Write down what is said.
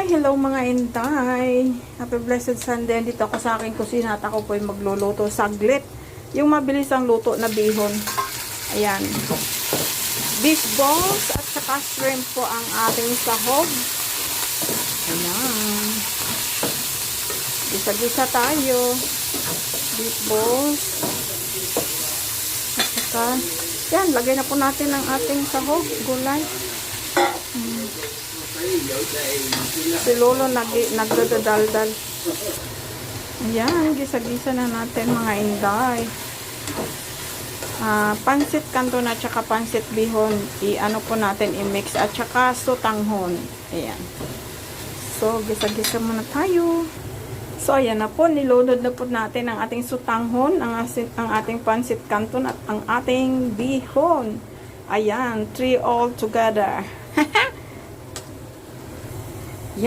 Hello mga inday. Happy blessed Sunday. Dito ako sa aking kusina at ako po ay magluluto saglit. Yung mabilis ang luto na bihon. Ayan. Beef balls at saka shrimp po ang ating sahog. Ayan. Gisa-gisa tayo. Beef balls. At saka, yan, lagay na po natin ang ating sahog. Gulay. Si Lolo nagdadaldal. Ayan, gisa-gisa na natin mga inday. Pansit kanton at saka pansit bihon. I-ano po natin, i-mix at saka sutanghon. Ayan. So, gisa-gisa muna tayo. So, ayan na po. Nilunod na po natin ang ating sutanghon, ang ating pansit kanton at ang ating bihon. Ayan, 3 all together.